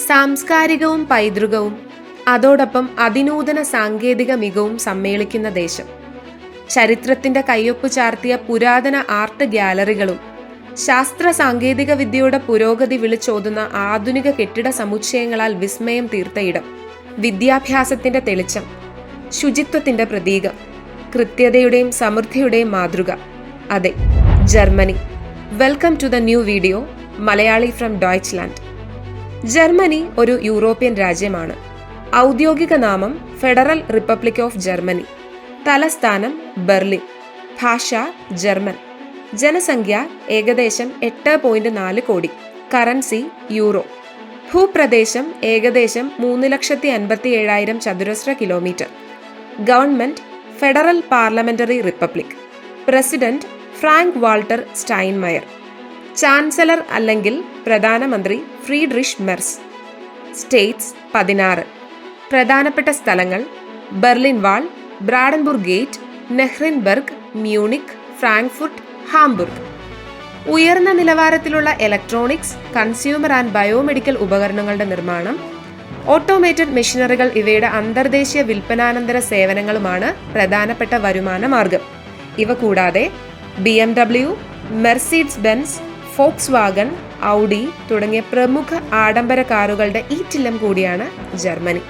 സാംസ്കാരികവും പൈതൃകവും അതോടൊപ്പം അതിനൂതന സാങ്കേതിക മികവും സമ്മേളിക്കുന്ന ദേശം. ചരിത്രത്തിന്റെ കയ്യൊപ്പ് ചാർത്തിയ പുരാതന ആർട്ട് ഗ്യാലറികളും ശാസ്ത്ര സാങ്കേതിക വിദ്യയുടെ പുരോഗതി വിളിച്ചോതുന്ന ആധുനിക കെട്ടിട സമുച്ചയങ്ങളാൽ വിസ്മയം തീർത്ത ഇടം. വിദ്യാഭ്യാസത്തിന്റെ തെളിച്ചം, ശുചിത്വത്തിന്റെ പ്രതീകം, കൃത്യതയുടെയും സമൃദ്ധിയുടെയും മാതൃക. അതെ, Germany. Welcome to the new video Malayali from Deutschland. Germany ഒരു യൂറോപ്യൻ രാജ്യമാണ്. ഔദ്യോഗിക നാമം ഫെഡറൽ റിപ്പബ്ലിക് ഓഫ് ജർമ്മനി. തലസ്ഥാനം ബെർലിൻ. ഭാഷ ജർമ്മൻ. ജനസംഖ്യ ഏകദേശം 8.4 കോടി. Currency euro. ഭൂപ്രദേശം ഏകദേശം 3,57,000 ചതുരശ്ര kilometre. Government federal parliamentary republic. President Frank Walter Steinmeier. Chancellor അല്ലെങ്കിൽ പ്രധാനമന്ത്രി ഫ്രീഡ്രിഷ് മെർസ്. സ്റ്റേറ്റ്സ് 16. പ്രധാനപ്പെട്ട സ്ഥലങ്ങൾ Berlin Wall, Brandenburg Gate, Nuremberg, Munich, Frankfurt, Hamburg. ഉയർന്ന നിലവാരത്തിലുള്ള ഇലക്ട്രോണിക്സ്, കൺസ്യൂമർ ആൻഡ് ബയോമെഡിക്കൽ ഉപകരണങ്ങളുടെ നിർമ്മാണം, ഓട്ടോമേറ്റഡ് മെഷീനറികൾ ഇവയുടെ അന്തർദേശീയ വിൽപ്പനാനന്തര സേവനങ്ങളുമാണ് പ്രധാനപ്പെട്ട വരുമാന മാർഗം. ഇവ കൂടാതെ BMW, Mercedes Benz, Volkswagen, Audi തുടങ്ങിയ പ്രമുഖ ആഡംബര കാറുകളുടെ ഈറ്റില്ലം കൂടിയാണ് ജർമ്മനി.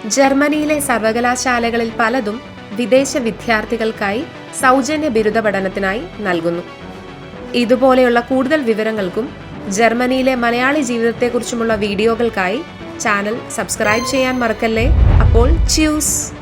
ജർമ്മനിയിലെ സർവകലാശാലകളിൽ പലതും വിദേശ വിദ്യാർത്ഥികൾക്കായി സൗജന്യ ബിരുദ പഠനത്തിനായി നൽകുന്നു. ഇതുപോലെയുള്ള കൂടുതൽ വിവരങ്ങൾക്കും ജർമ്മനിയിലെ മലയാളി ജീവിതത്തെക്കുറിച്ചുമുള്ള വീഡിയോകൾക്കായി ചാനൽ സബ്സ്ക്രൈബ് ചെയ്യാൻ മറക്കല്ലേ. അപ്പോൾ ച്യൂസ്.